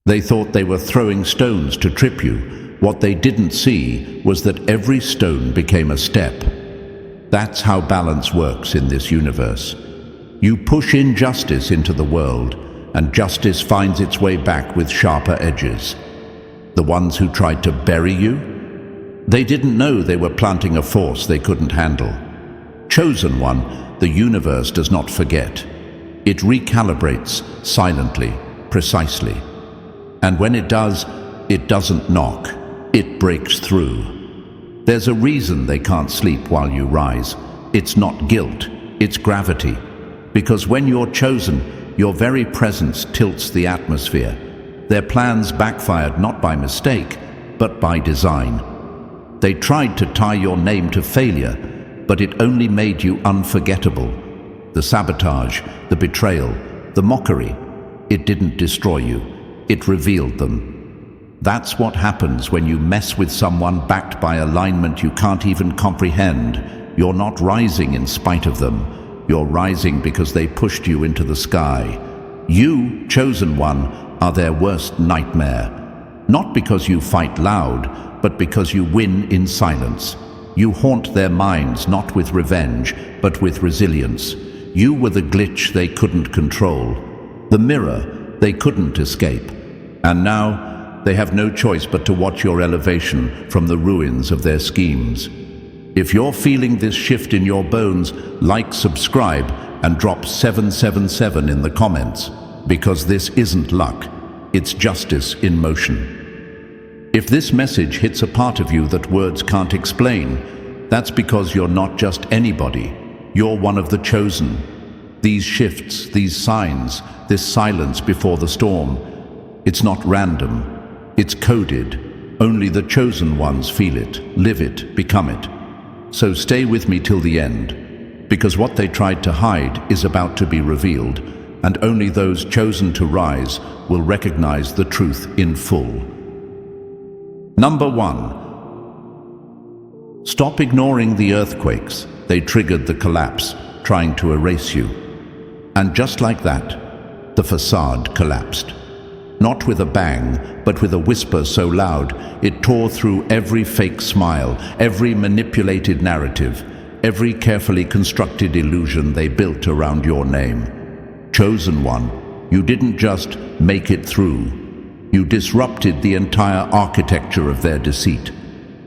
They thought they were throwing stones to trip you. What they didn't see was that every stone became a step. That's how balance works in this universe. You push injustice into the world, and justice finds its way back with sharper edges. The ones who tried to bury you? They didn't know they were planting a force they couldn't handle. Chosen one, the universe does not forget. It recalibrates silently, precisely. And when it does, it doesn't knock, it breaks through. There's a reason they can't sleep while you rise. It's not guilt, it's gravity. Because when you're chosen, your very presence tilts the atmosphere. Their plans backfired not by mistake, but by design. They tried to tie your name to failure, but it only made you unforgettable. The sabotage, the betrayal, the mockery, it didn't destroy you, it revealed them. That's what happens when you mess with someone backed by alignment you can't even comprehend. You're not rising in spite of them. You're rising because they pushed you into the sky. You, chosen one, are their worst nightmare. Not because you fight loud, but because you win in silence. You haunt their minds not with revenge, but with resilience. You were the glitch they couldn't control, the mirror they couldn't escape. And now, they have no choice but to watch your elevation from the ruins of their schemes. If you're feeling this shift in your bones, like, subscribe, and drop 777 in the comments, because this isn't luck, it's justice in motion. If this message hits a part of you that words can't explain, that's because you're not just anybody. You're one of the chosen. These shifts, these signs, this silence before the storm, it's not random, it's coded. Only the chosen ones feel it, live it, become it. So stay with me till the end, because what they tried to hide is about to be revealed, and only those chosen to rise will recognize the truth in full. Number 1. Stop ignoring the earthquakes. They triggered the collapse, trying to erase you. And just like that, the facade collapsed. Not with a bang, but with a whisper so loud, it tore through every fake smile, every manipulated narrative, every carefully constructed illusion they built around your name. Chosen one, you didn't just make it through. You disrupted the entire architecture of their deceit.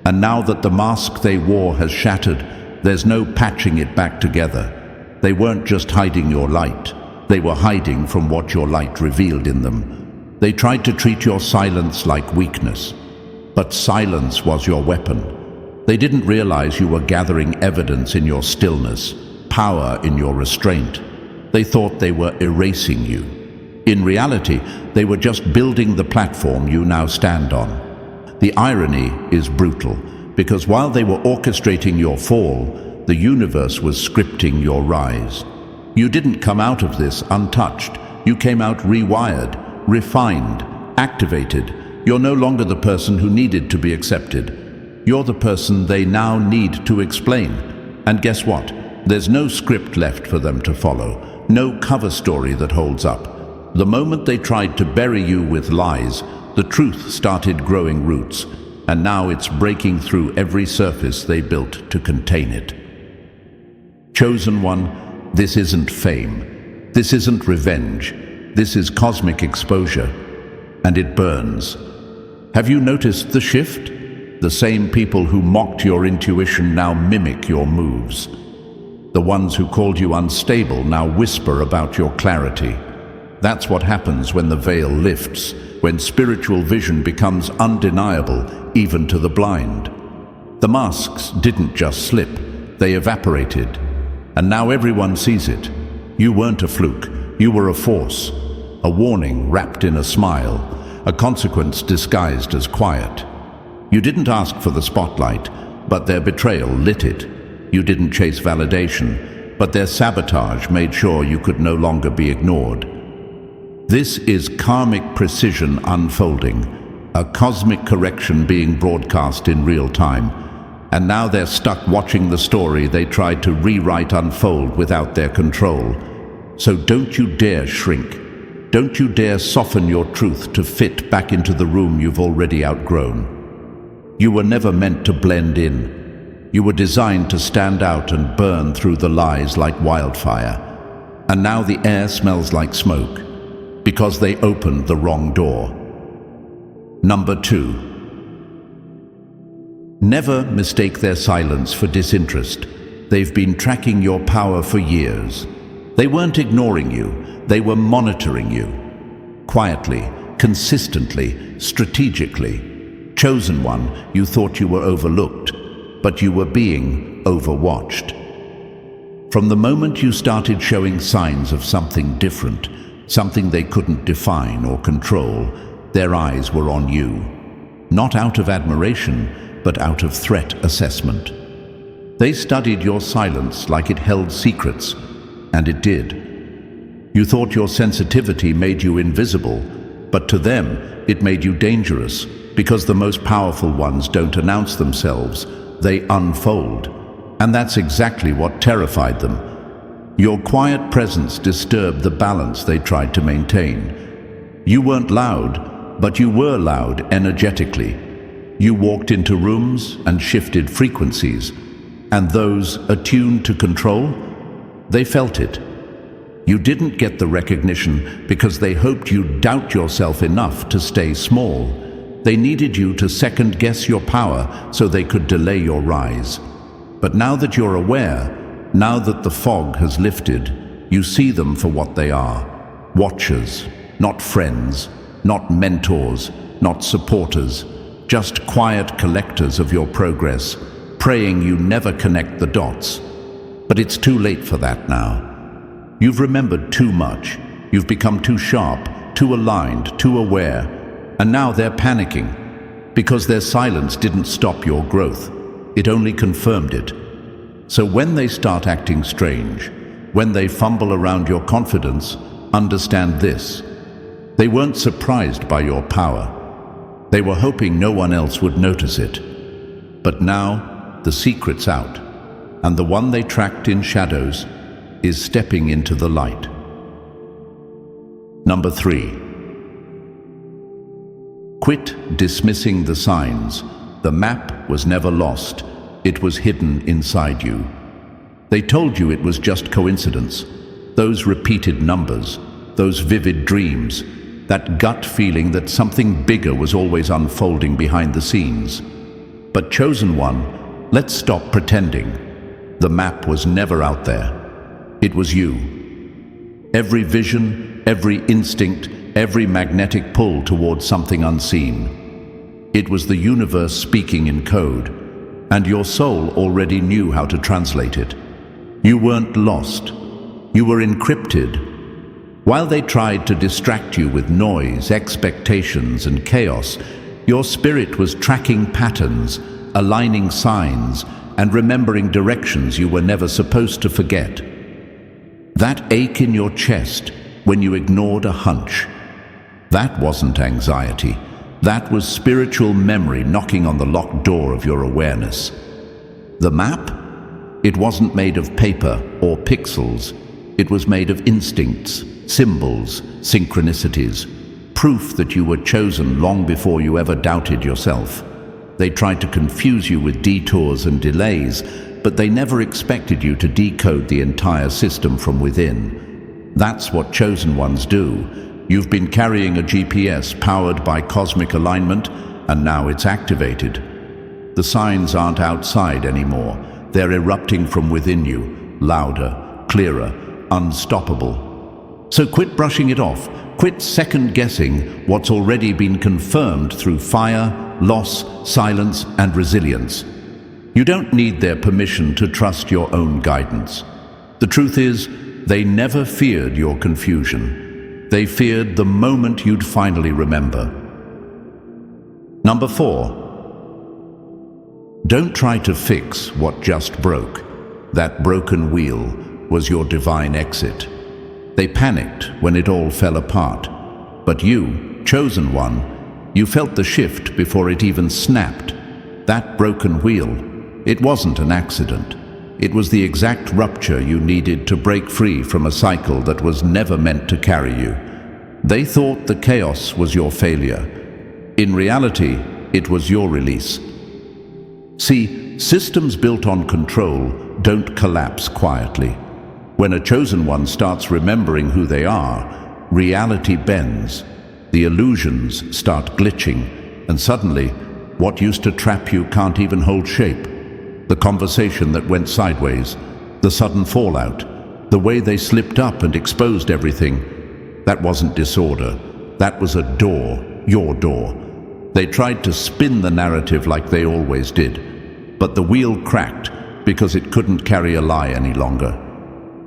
And now that the mask they wore has shattered, there's no patching it back together. They weren't just hiding your light. They were hiding from what your light revealed in them. They tried to treat your silence like weakness. But silence was your weapon. They didn't realize you were gathering evidence in your stillness, power in your restraint. They thought they were erasing you. In reality, they were just building the platform you now stand on. The irony is brutal, because while they were orchestrating your fall, the universe was scripting your rise. You didn't come out of this untouched. You came out rewired, refined, activated. You're no longer the person who needed to be accepted. You're the person they now need to explain. And guess what? There's no script left for them to follow, no cover story that holds up. The moment they tried to bury you with lies, the truth started growing roots, and now it's breaking through every surface they built to contain it. Chosen one, this isn't fame. This isn't revenge. This is cosmic exposure, and it burns. Have you noticed the shift? The same people who mocked your intuition now mimic your moves. The ones who called you unstable now whisper about your clarity. That's what happens when the veil lifts, when spiritual vision becomes undeniable, even to the blind. The masks didn't just slip, they evaporated. And now everyone sees it. You weren't a fluke, you were a force. A warning wrapped in a smile, a consequence disguised as quiet. You didn't ask for the spotlight, but their betrayal lit it. You didn't chase validation, but their sabotage made sure you could no longer be ignored. This is karmic precision unfolding, a cosmic correction being broadcast in real time. And now they're stuck watching the story they tried to rewrite unfold without their control. So don't you dare shrink. Don't you dare soften your truth to fit back into the room you've already outgrown. You were never meant to blend in. You were designed to stand out and burn through the lies like wildfire. And now the air smells like smoke, because they opened the wrong door. Number 2. Never mistake their silence for disinterest. They've been tracking your power for years. They weren't ignoring you, they were monitoring you. Quietly, consistently, strategically. Chosen one, you thought you were overlooked, but you were being overwatched. From the moment you started showing signs of something different, something they couldn't define or control, their eyes were on you. Not out of admiration, but out of threat assessment. They studied your silence like it held secrets, and it did. You thought your sensitivity made you invisible, but to them, it made you dangerous, because the most powerful ones don't announce themselves, they unfold. And that's exactly what terrified them. Your quiet presence disturbed the balance they tried to maintain. You weren't loud, but you were loud energetically. You walked into rooms and shifted frequencies, and those attuned to control, they felt it. You didn't get the recognition because they hoped you'd doubt yourself enough to stay small. They needed you to second-guess your power so they could delay your rise. But now that you're aware, now that the fog has lifted, you see them for what they are. Watchers, not friends, not mentors, not supporters, just quiet collectors of your progress, praying you never connect the dots. But it's too late for that now. You've remembered too much. You've become too sharp, too aligned, too aware, and now they're panicking because their silence didn't stop your growth. It only confirmed it. So when they start acting strange, when they fumble around your confidence, understand this. They weren't surprised by your power. They were hoping no one else would notice it. But now, the secret's out, and the one they tracked in shadows is stepping into the light. Number 3. Quit dismissing the signs. The map was never lost. It was hidden inside you. They told you it was just coincidence. Those repeated numbers, those vivid dreams, that gut feeling that something bigger was always unfolding behind the scenes. But chosen one, let's stop pretending. The map was never out there. It was you. Every vision, every instinct, every magnetic pull towards something unseen. It was the universe speaking in code, and your soul already knew how to translate it. You weren't lost. You were encrypted. While they tried to distract you with noise, expectations, and chaos, your spirit was tracking patterns, aligning signs, and remembering directions you were never supposed to forget. That ache in your chest when you ignored a hunch, that wasn't anxiety. That was spiritual memory knocking on the locked door of your awareness. The map? It wasn't made of paper or pixels. It was made of instincts, symbols, synchronicities, proof that you were chosen long before you ever doubted yourself. They tried to confuse you with detours and delays, but they never expected you to decode the entire system from within. That's what chosen ones do. You've been carrying a GPS powered by cosmic alignment, and now it's activated. The signs aren't outside anymore. They're erupting from within you, louder, clearer, unstoppable. So quit brushing it off. Quit second-guessing what's already been confirmed through fire, loss, silence, and resilience. You don't need their permission to trust your own guidance. The truth is, they never feared your confusion. They feared the moment you'd finally remember. Number 4. Don't try to fix what just broke. That broken wheel was your divine exit. They panicked when it all fell apart. But you, chosen one, you felt the shift before it even snapped. That broken wheel, it wasn't an accident. It was the exact rupture you needed to break free from a cycle that was never meant to carry you. They thought the chaos was your failure. In reality, it was your release. See, systems built on control don't collapse quietly. When a chosen one starts remembering who they are, reality bends. The illusions start glitching, and suddenly, what used to trap you can't even hold shape. The conversation that went sideways, the sudden fallout, the way they slipped up and exposed everything, that wasn't disorder. That was a door, your door. They tried to spin the narrative like they always did, but the wheel cracked because it couldn't carry a lie any longer.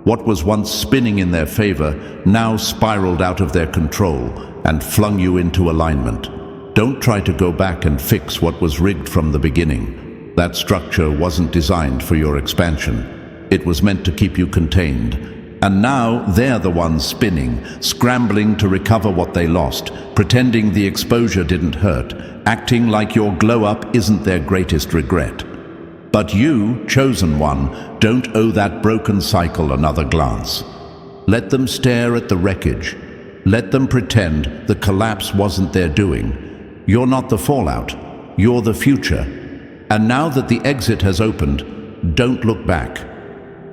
What was once spinning in their favor now spiraled out of their control and flung you into alignment. Don't try to go back and fix what was rigged from the beginning. That structure wasn't designed for your expansion. It was meant to keep you contained. And now they're the ones spinning, scrambling to recover what they lost, pretending the exposure didn't hurt, acting like your glow-up isn't their greatest regret. But you, chosen one, don't owe that broken cycle another glance. Let them stare at the wreckage. Let them pretend the collapse wasn't their doing. You're not the fallout. You're the future. And now that the exit has opened, don't look back.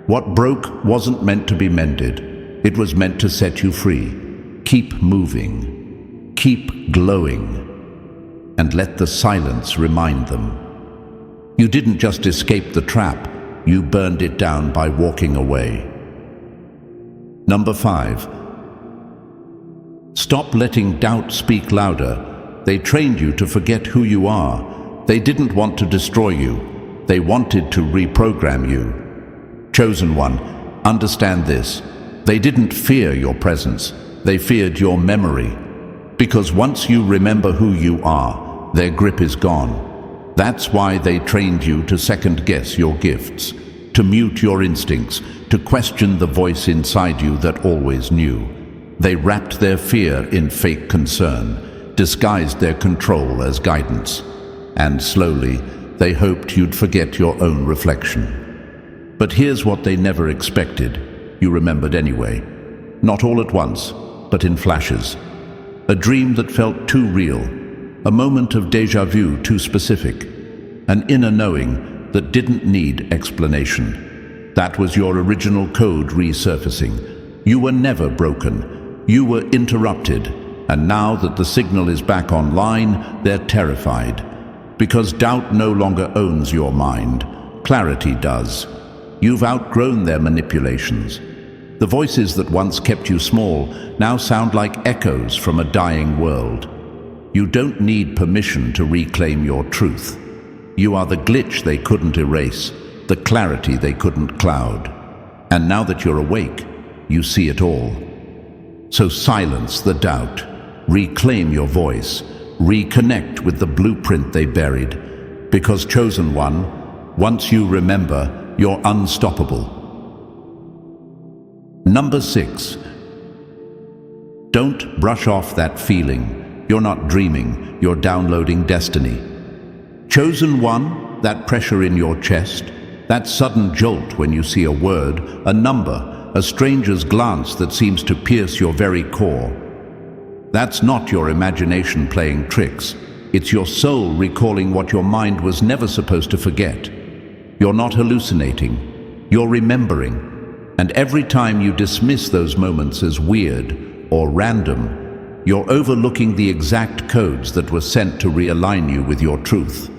What broke wasn't meant to be mended. It was meant to set you free. Keep moving. Keep glowing. And let the silence remind them. You didn't just escape the trap, you burned it down by walking away. Number 5. Stop letting doubt speak louder. They trained you to forget who you are. They didn't want to destroy you. They wanted to reprogram you. Chosen one, understand this. They didn't fear your presence. They feared your memory. Because once you remember who you are, their grip is gone. That's why they trained you to second-guess your gifts, to mute your instincts, to question the voice inside you that always knew. They wrapped their fear in fake concern, disguised their control as guidance. And slowly, they hoped you'd forget your own reflection. But here's what they never expected. You remembered anyway. Not all at once, but in flashes. A dream that felt too real. A moment of déjà vu too specific. An inner knowing that didn't need explanation. That was your original code resurfacing. You were never broken. You were interrupted. And now that the signal is back online, they're terrified. Because doubt no longer owns your mind. Clarity does. You've outgrown their manipulations. The voices that once kept you small now sound like echoes from a dying world. You don't need permission to reclaim your truth. You are the glitch they couldn't erase, the clarity they couldn't cloud. And now that you're awake, you see it all. So silence the doubt, reclaim your voice, reconnect with the blueprint they buried. Because chosen one, once you remember, you're unstoppable. Number 6. Don't brush off that feeling. You're not dreaming, you're downloading destiny. Chosen one, that pressure in your chest, that sudden jolt when you see a word, a number, a stranger's glance that seems to pierce your very core. That's not your imagination playing tricks. It's your soul recalling what your mind was never supposed to forget. You're not hallucinating, you're remembering. And every time you dismiss those moments as weird or random, you're overlooking the exact codes that were sent to realign you with your truth.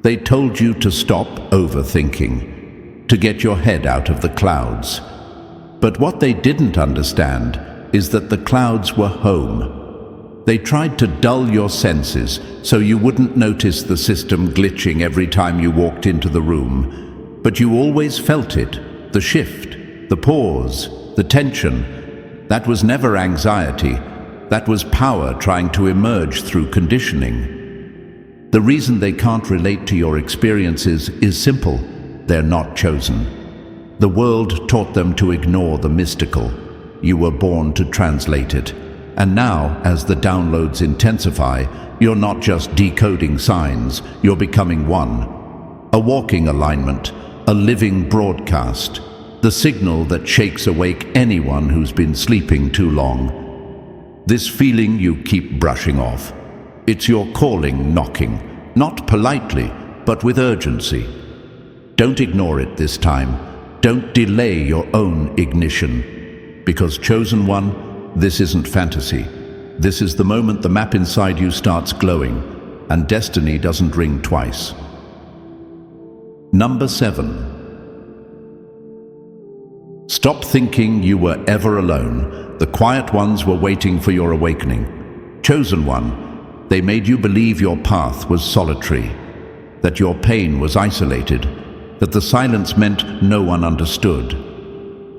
They told you to stop overthinking, to get your head out of the clouds. But what they didn't understand is that the clouds were home. They tried to dull your senses so you wouldn't notice the system glitching every time you walked into the room. But you always felt it, the shift, the pause, the tension. That was never anxiety. That was power trying to emerge through conditioning. The reason they can't relate to your experiences is simple. They're not chosen. The world taught them to ignore the mystical. You were born to translate it. And now, as the downloads intensify, you're not just decoding signs, you're becoming one. A walking alignment, a living broadcast, the signal that shakes awake anyone who's been sleeping too long. This feeling you keep brushing off. It's your calling knocking, not politely, but with urgency. Don't ignore it this time. Don't delay your own ignition. Because, chosen one, this isn't fantasy. This is the moment the map inside you starts glowing, and destiny doesn't ring twice. Number 7. Stop thinking you were ever alone. The quiet ones were waiting for your awakening. Chosen one, they made you believe your path was solitary, that your pain was isolated, that the silence meant no one understood.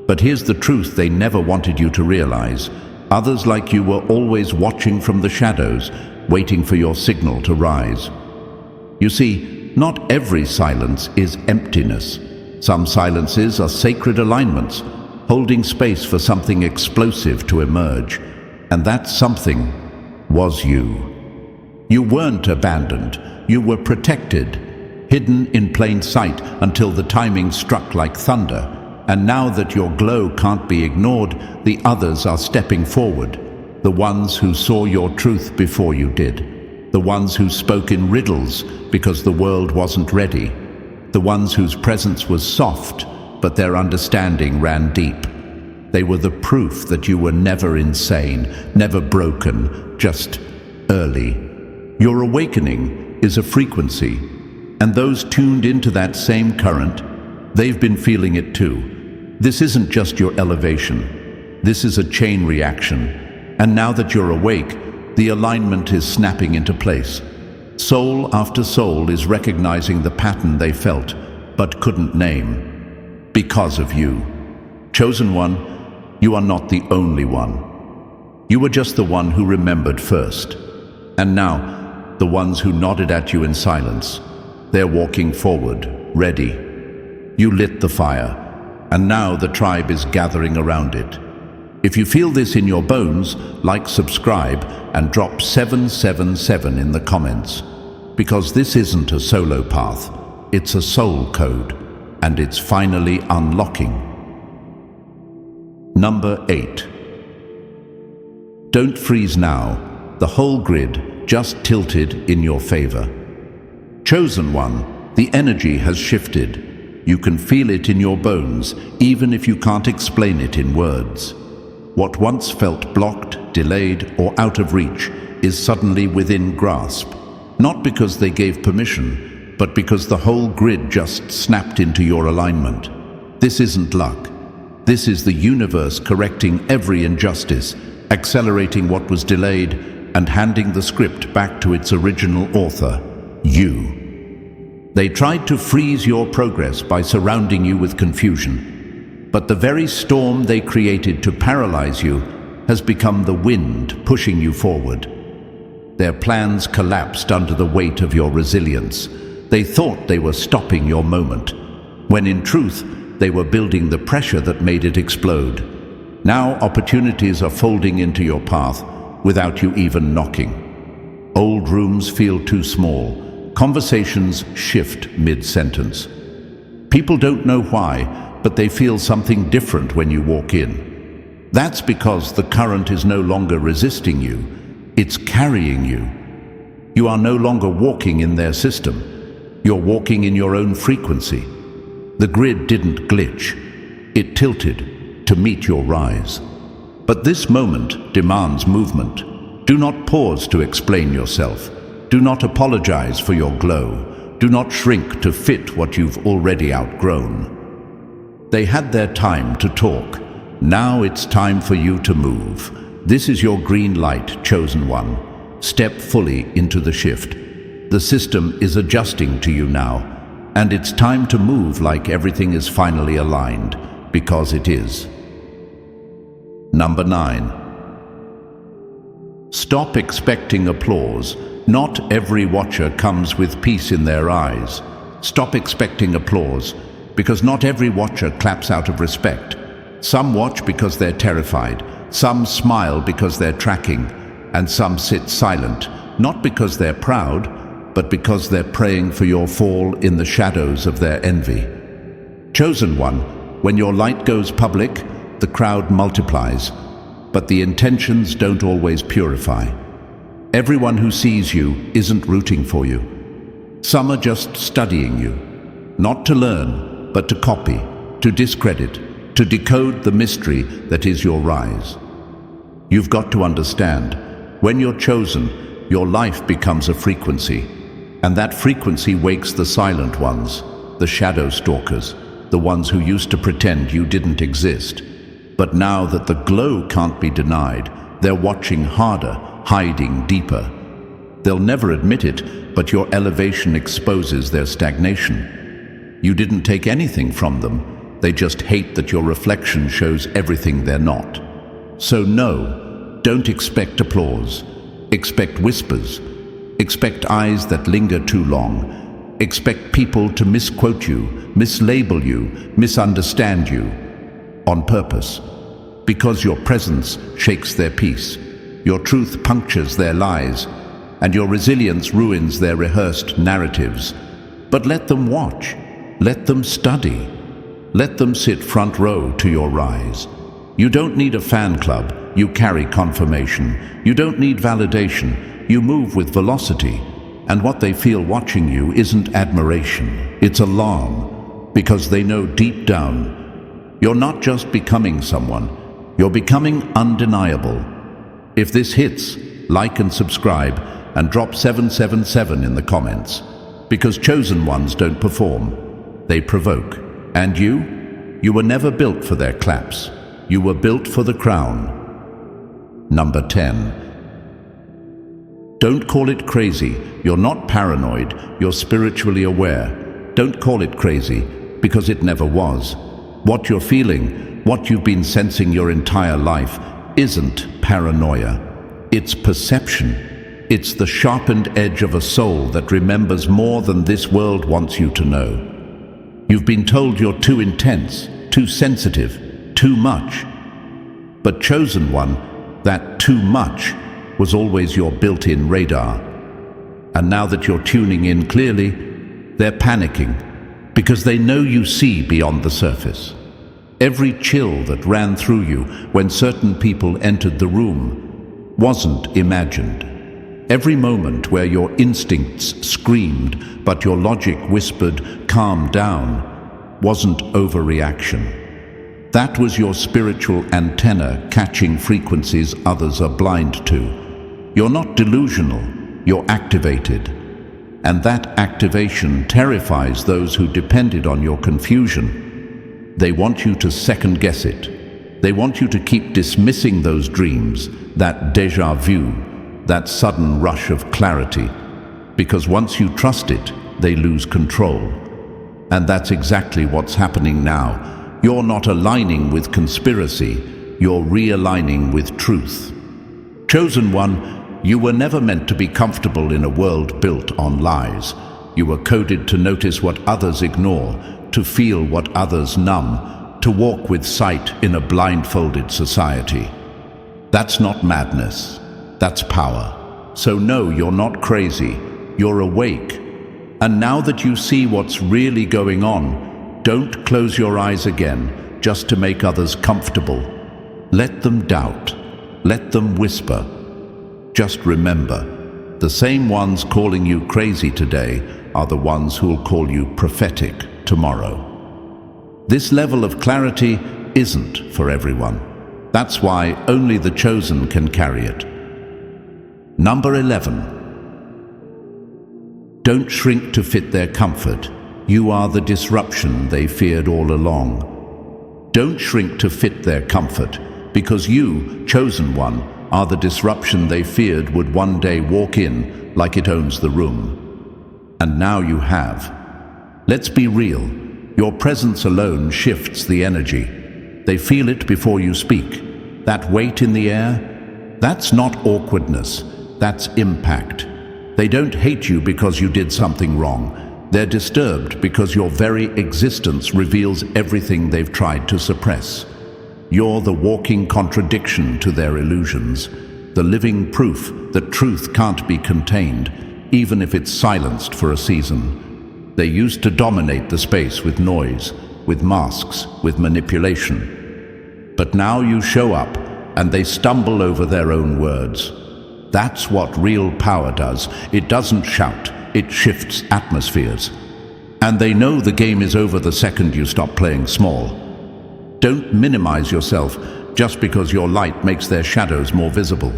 But here's the truth they never wanted you to realize. Others like you were always watching from the shadows, waiting for your signal to rise. You see, not every silence is emptiness. Some silences are sacred alignments, holding space for something explosive to emerge. And that something was you. You weren't abandoned. You were protected, hidden in plain sight until the timing struck like thunder. And now that your glow can't be ignored, the others are stepping forward. The ones who saw your truth before you did. The ones who spoke in riddles because the world wasn't ready. The ones whose presence was soft, but their understanding ran deep. They were the proof that you were never insane, never broken, just early. Your awakening is a frequency, and those tuned into that same current, they've been feeling it too. This isn't just your elevation. This is a chain reaction. And now that you're awake, the alignment is snapping into place. Soul after soul is recognizing the pattern they felt, but couldn't name. Because of you. Chosen one, you are not the only one. You were just the one who remembered first. And now, the ones who nodded at you in silence. They're walking forward, ready. You lit the fire, and now the tribe is gathering around it. If you feel this in your bones, like, subscribe, and drop 777 in the comments. Because this isn't a solo path, it's a soul code, and it's finally unlocking. Number 8. Don't freeze now. The whole grid just tilted in your favor. Chosen one, the energy has shifted. You can feel it in your bones, even if you can't explain it in words. What once felt blocked, delayed, or out of reach is suddenly within grasp. Not because they gave permission, but because the whole grid just snapped into your alignment. This isn't luck. This is the universe correcting every injustice, accelerating what was delayed, and handing the script back to its original author, you. They tried to freeze your progress by surrounding you with confusion. But the very storm they created to paralyze you has become the wind pushing you forward. Their plans collapsed under the weight of your resilience. They thought they were stopping your moment, when in truth, they were building the pressure that made it explode. Now opportunities are folding into your path without you even knocking. Old rooms feel too small. Conversations shift mid-sentence. People don't know why, but they feel something different when you walk in. That's because the current is no longer resisting you, it's carrying you. You are no longer walking in their system, you're walking in your own frequency. The grid didn't glitch, it tilted to meet your rise. But this moment demands movement. Do not pause to explain yourself. Do not apologize for your glow. Do not shrink to fit what you've already outgrown. They had their time to talk. Now it's time for you to move. This is your green light, chosen one. Step fully into the shift. The system is adjusting to you now, and it's time to move like everything is finally aligned, because it is. Number 9. Stop expecting applause. Not every watcher comes with peace in their eyes. Stop expecting applause, because not every watcher claps out of respect. Some watch because they're terrified, some smile because they're tracking, and some sit silent, not because they're proud, but because they're praying for your fall in the shadows of their envy. Chosen one, when your light goes public, the crowd multiplies. but the intentions don't always purify. Everyone who sees you isn't rooting for you. Some are just studying you, not to learn, but to copy, to discredit, to decode the mystery that is your rise. You've got to understand, when you're chosen, your life becomes a frequency, and that frequency wakes the silent ones, the shadow stalkers, the ones who used to pretend you didn't exist. But now that the glow can't be denied, they're watching harder, hiding deeper. They'll never admit it, but your elevation exposes their stagnation. You didn't take anything from them, they just hate that your reflection shows everything they're not. So no, don't expect applause. Expect whispers. Expect eyes that linger too long. Expect people to misquote you, mislabel you, misunderstand you. On purpose. Because your presence shakes their peace. Your truth punctures their lies. And your resilience ruins their rehearsed narratives. But let them watch. Let them study. Let them sit front row to your rise. You don't need a fan club. You carry confirmation. You don't need validation. You move with velocity. And what they feel watching you isn't admiration. It's alarm. Because they know deep down, you're not just becoming someone. You're becoming undeniable. If this hits, like and subscribe, and drop 777 in the comments. Because chosen ones don't perform. They provoke. And you were never built for their claps. You were built for the crown. Number 10. Don't call it crazy. You're not paranoid. You're spiritually aware. Don't call it crazy, because it never was. What you're feeling, what you've been sensing your entire life, isn't paranoia. It's perception. It's the sharpened edge of a soul that remembers more than this world wants you to know. You've been told you're too intense, too sensitive, too much. But chosen one, that too much was always your built-in radar. And now that you're tuning in clearly, they're panicking because they know you see beyond the surface. Every chill that ran through you when certain people entered the room wasn't imagined. Every moment where your instincts screamed but your logic whispered, "Calm down," wasn't overreaction. That was your spiritual antenna catching frequencies others are blind to. You're not delusional, you're activated. And that activation terrifies those who depended on your confusion. They want you to second guess it. They want you to keep dismissing those dreams, that déjà vu, that sudden rush of clarity. Because once you trust it, they lose control. And that's exactly what's happening now. You're not aligning with conspiracy, you're realigning with truth. Chosen one, you were never meant to be comfortable in a world built on lies. You were coded to notice what others ignore, to feel what others numb, to walk with sight in a blindfolded society. That's not madness, that's power. So no, you're not crazy, you're awake. And now that you see what's really going on, don't close your eyes again just to make others comfortable. Let them doubt. Let them whisper. Just remember, the same ones calling you crazy today are the ones who'll call you prophetic tomorrow. This level of clarity isn't for everyone. That's why only the chosen can carry it. Number 11. Don't shrink to fit their comfort. You are the disruption they feared all along. Don't shrink to fit their comfort, because you, chosen one, are the disruption they feared would one day walk in like it owns the room. And now you have. Let's be real. Your presence alone shifts the energy. They feel it before you speak. That weight in the air, that's not awkwardness, that's impact. They don't hate you because you did something wrong. They're disturbed because your very existence reveals everything they've tried to suppress. You're the walking contradiction to their illusions, the living proof that truth can't be contained, even if it's silenced for a season. They used to dominate the space with noise, with masks, with manipulation. But now you show up, and they stumble over their own words. That's what real power does. It doesn't shout, it shifts atmospheres. And they know the game is over the second you stop playing small. Don't minimize yourself just because your light makes their shadows more visible.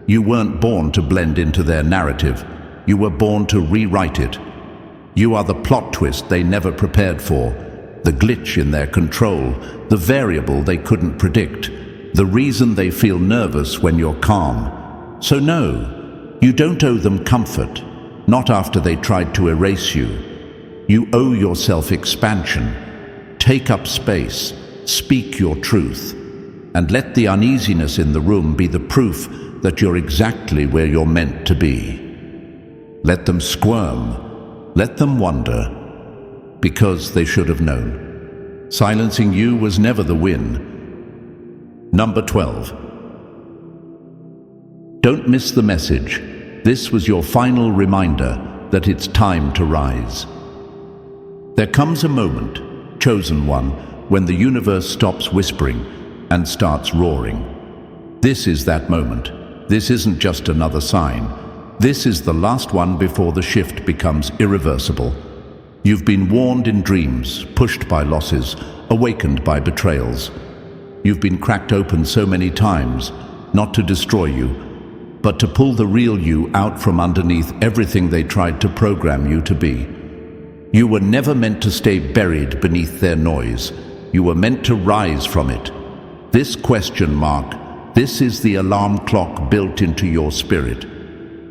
You weren't born to blend into their narrative. You were born to rewrite it. You are the plot twist they never prepared for, the glitch in their control, the variable they couldn't predict, the reason they feel nervous when you're calm. So no, you don't owe them comfort, not after they tried to erase you. You owe yourself expansion. Take up space, speak your truth, and let the uneasiness in the room be the proof that you're exactly where you're meant to be. Let them squirm, let them wonder, because they should have known. Silencing you was never the win. Number 12. Don't miss the message. This was your final reminder that it's time to rise. There comes a moment, chosen one, when the universe stops whispering and starts roaring. This is that moment. This isn't just another sign. This is the last one before the shift becomes irreversible. You've been warned in dreams, pushed by losses, awakened by betrayals. You've been cracked open so many times, not to destroy you, but to pull the real you out from underneath everything they tried to program you to be. You were never meant to stay buried beneath their noise. You were meant to rise from it. This question mark, this is the alarm clock built into your spirit.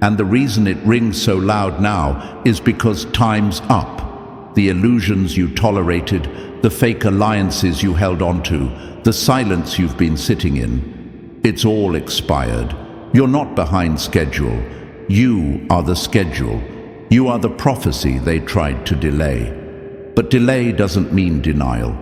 And the reason it rings so loud now is because time's up. The illusions you tolerated, the fake alliances you held onto, the silence you've been sitting in, it's all expired. You're not behind schedule. You are the schedule. You are the prophecy they tried to delay. But delay doesn't mean denial.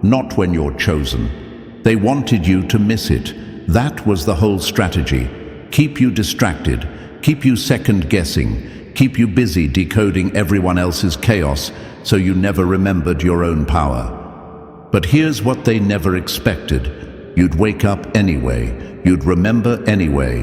Not when you're chosen. They wanted you to miss it. That was the whole strategy. Keep you distracted. Keep you second-guessing, keep you busy decoding everyone else's chaos so you never remembered your own power. But here's what they never expected. You'd wake up anyway, you'd remember anyway.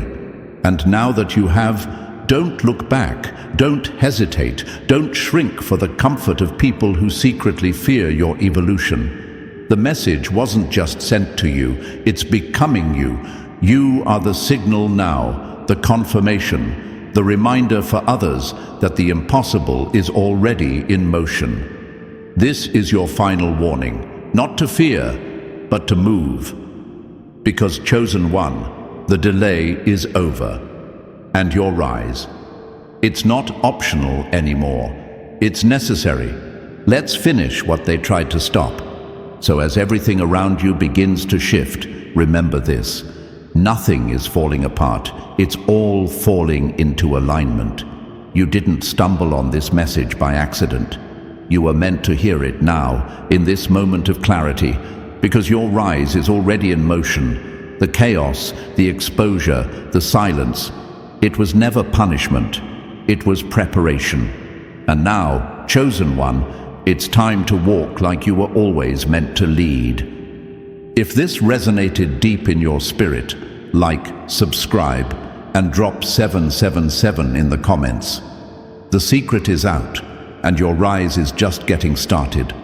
And now that you have, don't look back, don't hesitate, don't shrink for the comfort of people who secretly fear your evolution. The message wasn't just sent to you, it's becoming you. You are the signal now. The confirmation, the reminder for others that the impossible is already in motion. This is your final warning, not to fear, but to move. Because chosen one, the delay is over, and your rise. It's not optional anymore, it's necessary. Let's finish what they tried to stop. So as everything around you begins to shift, remember this. Nothing is falling apart. It's all falling into alignment. You didn't stumble on this message by accident. You were meant to hear it now, in this moment of clarity, because your rise is already in motion. The chaos, the exposure, the silence. It was never punishment. It was preparation. And now, chosen one, it's time to walk like you were always meant to lead. If this resonated deep in your spirit, like, subscribe, and drop 777 in the comments. The secret is out, and your rise is just getting started.